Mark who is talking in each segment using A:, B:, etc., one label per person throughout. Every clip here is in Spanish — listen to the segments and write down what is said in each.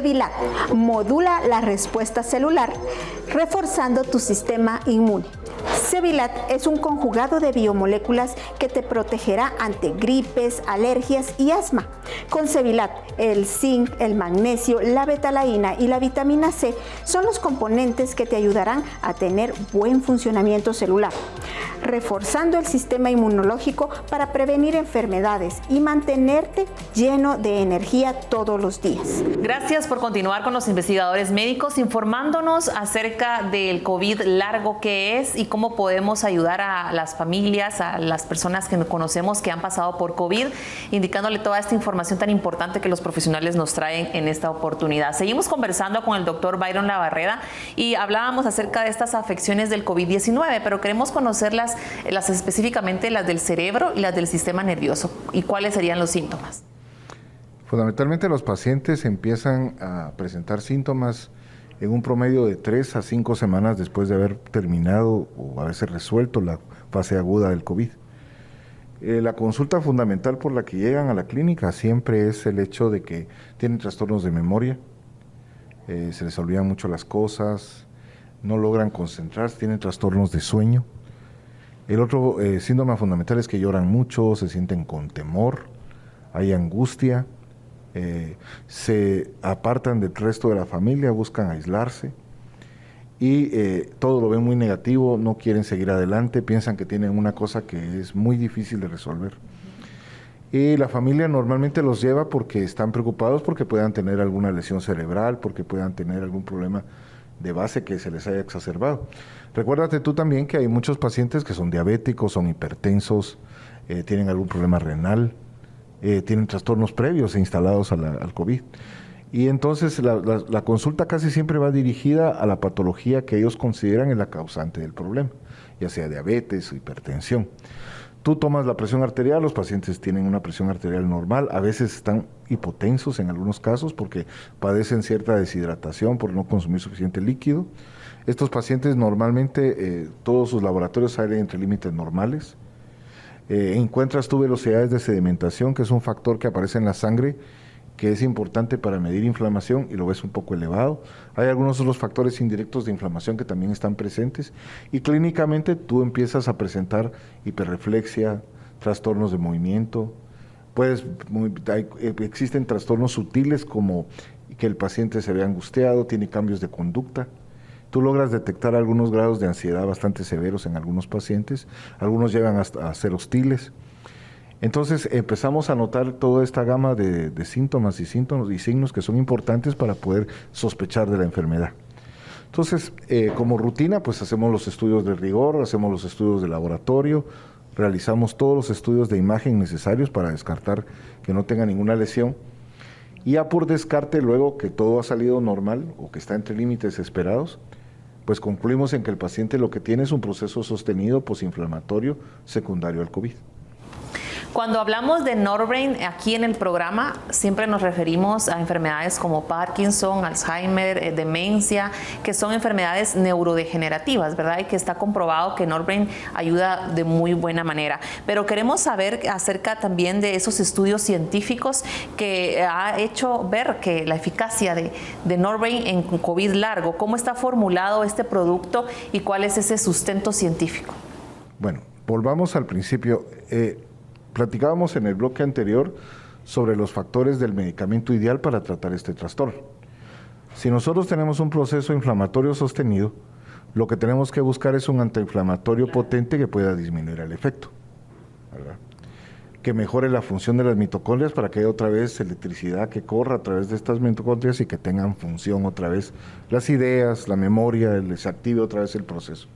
A: Cevilat modula la respuesta celular, reforzando tu sistema inmune. Cevilat es un conjugado de biomoléculas que te protegerá ante gripes, alergias y asma. Con Cevilat, el zinc, el magnesio, la betalaína y la vitamina C son los componentes que te ayudarán a tener buen funcionamiento celular, reforzando el sistema inmunológico para prevenir enfermedades y mantenerte lleno de energía todos los días.
B: Gracias por continuar con los investigadores médicos informándonos acerca del COVID largo que es y cómo podemos ayudar a las familias, a las personas que conocemos que han pasado por COVID, indicándole toda esta información tan importante que los profesionales nos traen en esta oportunidad. Seguimos conversando con el doctor Byron Labarreda y hablábamos acerca de estas afecciones del COVID-19, pero queremos conocerlas específicamente las del cerebro y las del sistema nervioso. ¿Y cuáles serían los síntomas?
C: Fundamentalmente los pacientes empiezan a presentar síntomas en un promedio de 3 a 5 semanas después de haber terminado o haberse resuelto la fase aguda del COVID. La consulta fundamental por la que llegan a la clínica siempre es el hecho de que tienen trastornos de memoria, se les olvidan mucho las cosas, no logran concentrarse, tienen trastornos de sueño. El otro síntoma fundamental es que lloran mucho, se sienten con temor, hay angustia, se apartan del resto de la familia, buscan aislarse y todo lo ven muy negativo, no quieren seguir adelante, piensan que tienen una cosa que es muy difícil de resolver. Y la familia normalmente los lleva porque están preocupados porque puedan tener alguna lesión cerebral, porque puedan tener algún problema de base que se les haya exacerbado. Recuérdate tú también que hay muchos pacientes que son diabéticos, son hipertensos, tienen algún problema renal, tienen trastornos previos instalados al COVID. Y entonces la consulta casi siempre va dirigida a la patología que ellos consideran es la causante del problema, ya sea diabetes o hipertensión. Tú tomas la presión arterial, los pacientes tienen una presión arterial normal, a veces están hipotensos en algunos casos porque padecen cierta deshidratación por no consumir suficiente líquido. Estos pacientes normalmente todos sus laboratorios salen entre límites normales. Encuentras tú velocidades de sedimentación, que es un factor que aparece en la sangre, que es importante para medir inflamación y lo ves un poco elevado. Hay algunos otros factores indirectos de inflamación que también están presentes y clínicamente tú empiezas a presentar hiperreflexia, trastornos de movimiento. Existen trastornos sutiles como que el paciente se ve angustiado, tiene cambios de conducta. Tú logras detectar algunos grados de ansiedad bastante severos en algunos pacientes, algunos llegan hasta a ser hostiles. Entonces empezamos a notar toda esta gama de síntomas y signos que son importantes para poder sospechar de la enfermedad. Entonces, como rutina, pues hacemos los estudios de rigor, hacemos los estudios de laboratorio, realizamos todos los estudios de imagen necesarios para descartar que no tenga ninguna lesión. Y ya por descarte, luego que todo ha salido normal o que está entre límites esperados, pues concluimos en que el paciente lo que tiene es un proceso sostenido posinflamatorio secundario al COVID.
B: Cuando hablamos de Norbrain aquí en el programa, siempre nos referimos a enfermedades como Parkinson, Alzheimer, demencia, que son enfermedades neurodegenerativas, ¿verdad? Y que está comprobado que Norbrain ayuda de muy buena manera. Pero queremos saber acerca también de esos estudios científicos que ha hecho ver que la eficacia de Norbrain en COVID largo, cómo está formulado este producto y cuál es ese sustento científico.
C: Bueno, volvamos al principio. Platicábamos en el bloque anterior sobre los factores del medicamento ideal para tratar este trastorno. Si nosotros tenemos un proceso inflamatorio sostenido, lo que tenemos que buscar es un antiinflamatorio potente que pueda disminuir el efecto, ¿verdad? Que mejore la función de las mitocondrias para que haya otra vez electricidad que corra a través de estas mitocondrias y que tengan función otra vez las ideas, la memoria, les active otra vez el proceso.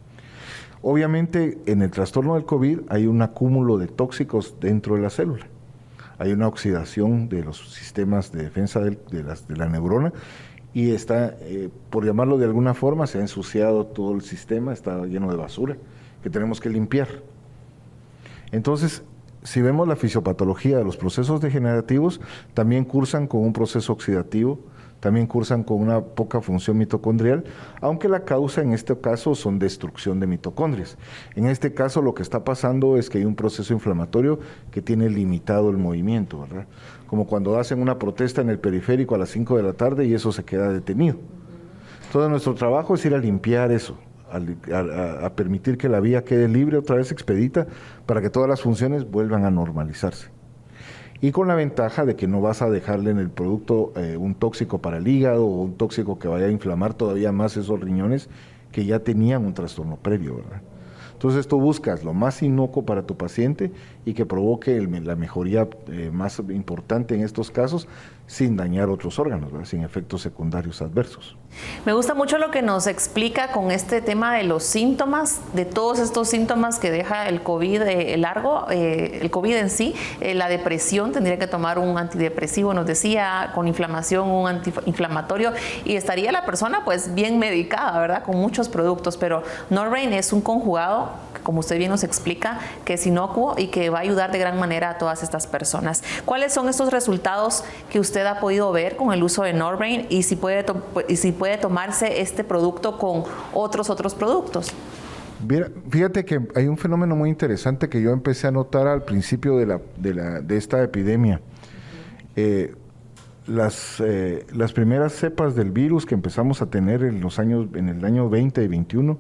C: Obviamente, en el trastorno del COVID hay un acúmulo de tóxicos dentro de la célula. Hay una oxidación de los sistemas de defensa de la neurona y está, por llamarlo de alguna forma, se ha ensuciado todo el sistema, está lleno de basura que tenemos que limpiar. Entonces, si vemos la fisiopatología de los procesos degenerativos, también cursan con un proceso oxidativo también cursan con una poca función mitocondrial, aunque la causa en este caso son destrucción de mitocondrias. En este caso lo que está pasando es que hay un proceso inflamatorio que tiene limitado el movimiento, ¿verdad? Como cuando hacen una protesta en el periférico a las 5 de la tarde y eso se queda detenido. Entonces nuestro trabajo es ir a limpiar eso, a permitir que la vía quede libre, otra vez expedita, para que todas las funciones vuelvan a normalizarse. Y con la ventaja de que no vas a dejarle en el producto un tóxico para el hígado o un tóxico que vaya a inflamar todavía más esos riñones que ya tenían un trastorno previo, ¿verdad? Entonces tú buscas lo más inocuo para tu paciente y que provoque la mejoría más importante en estos casos sin dañar otros órganos, ¿verdad? Sin efectos secundarios adversos.
B: Me gusta mucho lo que nos explica con este tema de los síntomas, de todos estos síntomas que deja el COVID largo, el COVID en sí, la depresión, tendría que tomar un antidepresivo, nos decía, con inflamación, un antiinflamatorio, y estaría la persona pues bien medicada, ¿verdad? Con muchos productos, pero Norbrain es un conjugado, como usted bien nos explica, que es inocuo y que va a ayudar de gran manera a todas estas personas. ¿Cuáles son estos resultados que usted ha podido ver con el uso de Norbrain y si puede tomarse este producto con otros productos?
C: Mira, fíjate que hay un fenómeno muy interesante que yo empecé a notar al principio de esta epidemia. Las primeras cepas del virus que empezamos a tener en el año 20 y 21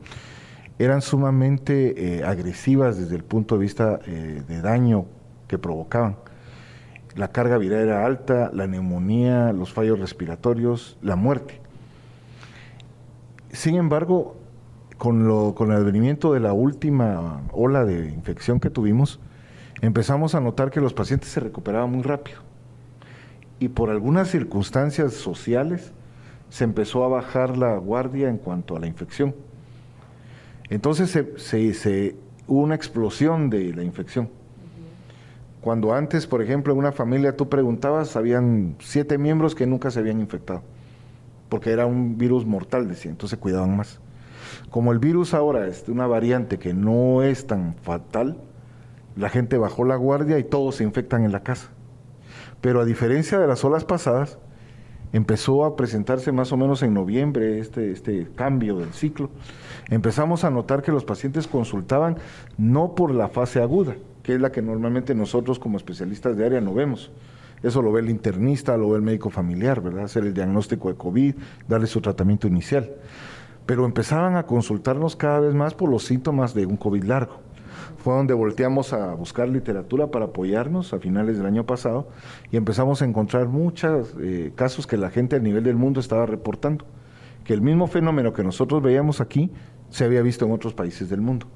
C: eran sumamente agresivas desde el punto de vista de daño que provocaban. La carga viral era alta, la neumonía, los fallos respiratorios, la muerte. Sin embargo, con el advenimiento de la última ola de infección que tuvimos, empezamos a notar que los pacientes se recuperaban muy rápido. Y por algunas circunstancias sociales se empezó a bajar la guardia en cuanto a la infección. Entonces hubo una explosión de la infección. Cuando antes, por ejemplo, en una familia tú preguntabas, habían 7 miembros que nunca se habían infectado, porque era un virus mortal, decía, entonces se cuidaban más. Como el virus ahora es de una variante que no es tan fatal, la gente bajó la guardia y todos se infectan en la casa. Pero a diferencia de las olas pasadas, empezó a presentarse más o menos en noviembre este cambio del ciclo. Empezamos a notar que los pacientes consultaban no por la fase aguda, que es la que normalmente nosotros como especialistas de área no vemos. Eso lo ve el internista, lo ve el médico familiar, ¿verdad? Hacer el diagnóstico de COVID, darle su tratamiento inicial. Pero empezaban a consultarnos cada vez más por los síntomas de un COVID largo. Fue donde volteamos a buscar literatura para apoyarnos a finales del año pasado y empezamos a encontrar muchos casos que la gente a nivel del mundo estaba reportando, que el mismo fenómeno que nosotros veíamos aquí se había visto en otros países del mundo.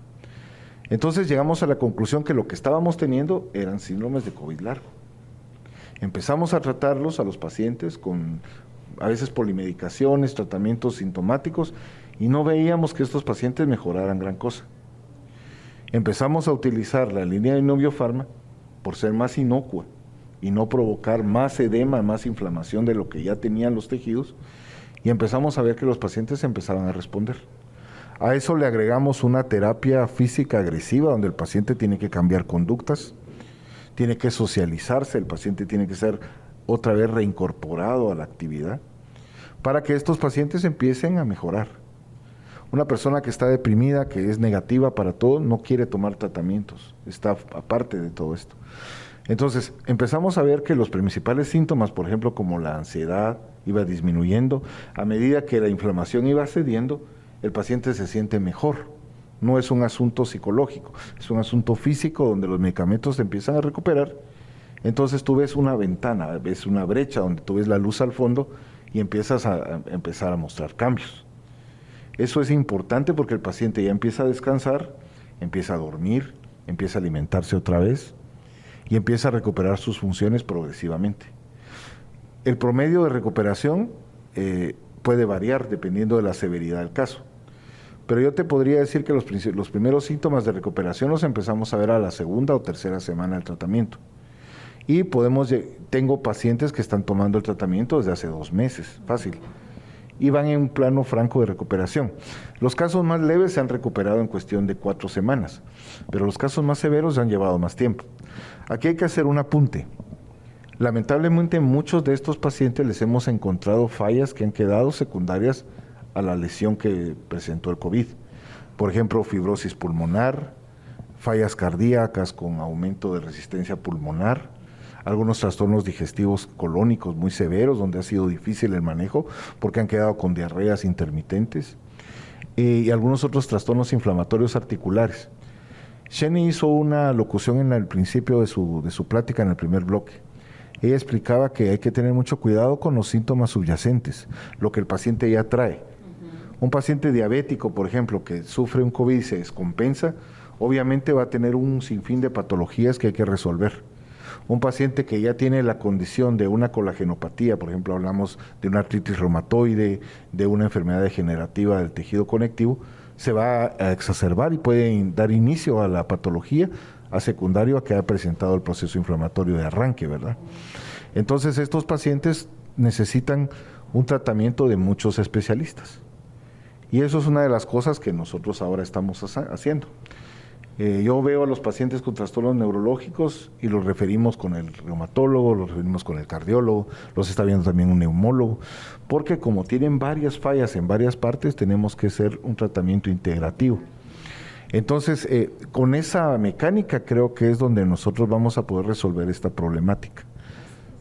C: Entonces llegamos a la conclusión que lo que estábamos teniendo eran síndromes de COVID largo. Empezamos a tratarlos a los pacientes con a veces polimedicaciones, tratamientos sintomáticos, y no veíamos que estos pacientes mejoraran gran cosa. Empezamos a utilizar la línea de Innoviofarma por ser más inocua y no provocar más edema, más inflamación de lo que ya tenían los tejidos, y empezamos a ver que los pacientes empezaban a responder. A eso le agregamos una terapia física agresiva donde el paciente tiene que cambiar conductas, tiene que socializarse, el paciente tiene que ser otra vez reincorporado a la actividad para que estos pacientes empiecen a mejorar. Una persona que está deprimida, que es negativa para todo, no quiere tomar tratamientos, está aparte de todo esto. Entonces, empezamos a ver que los principales síntomas, por ejemplo, como la ansiedad, iba disminuyendo. A medida que la inflamación iba cediendo, el paciente se siente mejor. No es un asunto psicológico, es un asunto físico donde los medicamentos se empiezan a recuperar. Entonces tú ves una ventana, ves una brecha donde tú ves la luz al fondo y empiezas a empezar a mostrar cambios. Eso es importante porque el paciente ya empieza a descansar, empieza a dormir, empieza a alimentarse otra vez y empieza a recuperar sus funciones progresivamente. El promedio de recuperación puede variar dependiendo de la severidad del caso. Pero yo te podría decir que los primeros síntomas de recuperación los empezamos a ver a la 2ª o 3ª semana del tratamiento. Y tengo pacientes que están tomando el tratamiento desde hace 2 meses, fácil. Y van en un plano franco de recuperación. Los casos más leves se han recuperado en cuestión de 4 semanas, pero los casos más severos han llevado más tiempo. Aquí hay que hacer un apunte. Lamentablemente en muchos de estos pacientes les hemos encontrado fallas que han quedado secundarias a la lesión que presentó el COVID. Por ejemplo, fibrosis pulmonar, fallas cardíacas con aumento de resistencia pulmonar, algunos trastornos digestivos colónicos muy severos donde ha sido difícil el manejo porque han quedado con diarreas intermitentes y algunos otros trastornos inflamatorios articulares. Sheni hizo una locución en el principio de su plática en el primer bloque. Ella explicaba que hay que tener mucho cuidado con los síntomas subyacentes, lo que el paciente ya trae. Un paciente diabético, por ejemplo, que sufre un COVID y se descompensa, obviamente va a tener un sinfín de patologías que hay que resolver. Un paciente que ya tiene la condición de una colagenopatía, por ejemplo, hablamos de una artritis reumatoide, de una enfermedad degenerativa del tejido conectivo, se va a exacerbar y puede dar inicio a la patología a secundario a que ha presentado el proceso inflamatorio de arranque, ¿verdad? Entonces, estos pacientes necesitan un tratamiento de muchos especialistas. Y eso es una de las cosas que nosotros ahora estamos haciendo. Yo veo a los pacientes con trastornos neurológicos y los referimos con el reumatólogo, los referimos con el cardiólogo, los está viendo también un neumólogo, porque como tienen varias fallas en varias partes, tenemos que hacer un tratamiento integrativo. Entonces, con esa mecánica creo que es donde nosotros vamos a poder resolver esta problemática,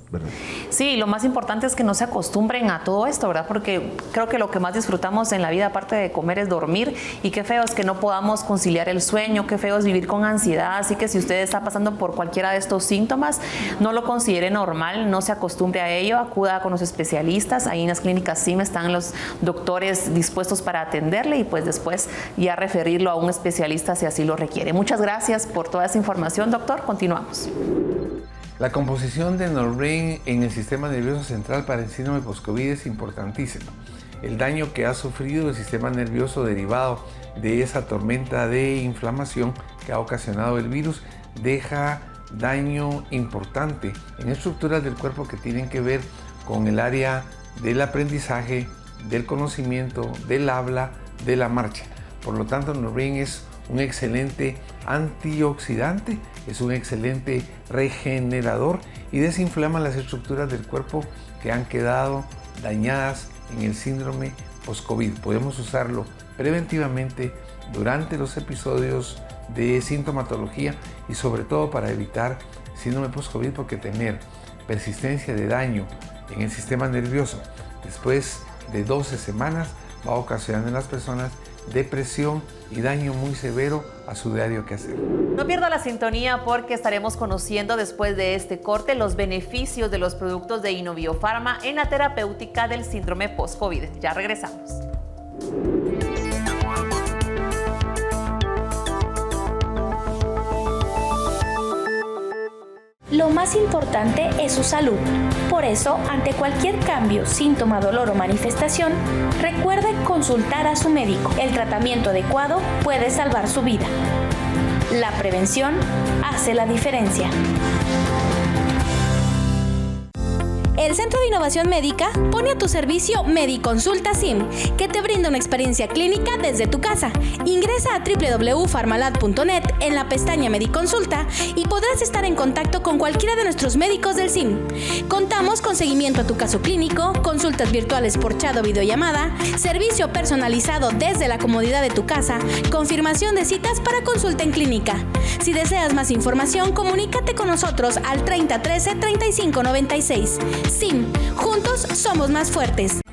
C: ¿verdad?
B: Sí, lo más importante es que no se acostumbren a todo esto, ¿verdad? Porque creo que lo que más disfrutamos en la vida, aparte de comer, es dormir, y qué feo es que no podamos conciliar el sueño, qué feo es vivir con ansiedad. Así que si usted está pasando por cualquiera de estos síntomas, no lo considere normal, no se acostumbre a ello, acuda con los especialistas. Ahí en las clínicas SIM están los doctores dispuestos para atenderle y pues después ya referirlo a un especialista si así lo requiere. Muchas gracias por toda esa información, doctor. Continuamos.
D: La composición de Norbrain en el sistema nervioso central para el síndrome post-COVID es importantísima. El daño que ha sufrido el sistema nervioso derivado de esa tormenta de inflamación que ha ocasionado el virus deja daño importante en estructuras del cuerpo que tienen que ver con el área del aprendizaje, del conocimiento, del habla, de la marcha. Por lo tanto, Norbrain es un excelente antioxidante, es un excelente regenerador y desinflama las estructuras del cuerpo que han quedado dañadas en el síndrome post-COVID. Podemos usarlo preventivamente durante los episodios de sintomatología y sobre todo para evitar síndrome post-COVID, porque tener persistencia de daño en el sistema nervioso después de 12 semanas va a ocasionar en las personas depresión y daño muy severo a su diario quehacer.
B: No pierda la sintonía porque estaremos conociendo después de este corte los beneficios de los productos de Innoviofarma en la terapéutica del síndrome post-COVID. Ya regresamos.
E: Lo más importante es su salud. Por eso, ante cualquier cambio, síntoma, dolor o manifestación, recuerde consultar a su médico. El tratamiento adecuado puede salvar su vida. La prevención hace la diferencia. El Centro de Innovación Médica pone a tu servicio Mediconsulta SIM, que te brinda una experiencia clínica desde tu casa. Ingresa a www.farmalad.net en la pestaña Mediconsulta y podrás estar en contacto con cualquiera de nuestros médicos del SIM. Contamos con seguimiento a tu caso clínico, consultas virtuales por chat o videollamada, servicio personalizado desde la comodidad de tu casa, confirmación de citas para consulta en clínica. Si deseas más información, comunícate con nosotros al 3013-3596. SIM, juntos somos más fuertes.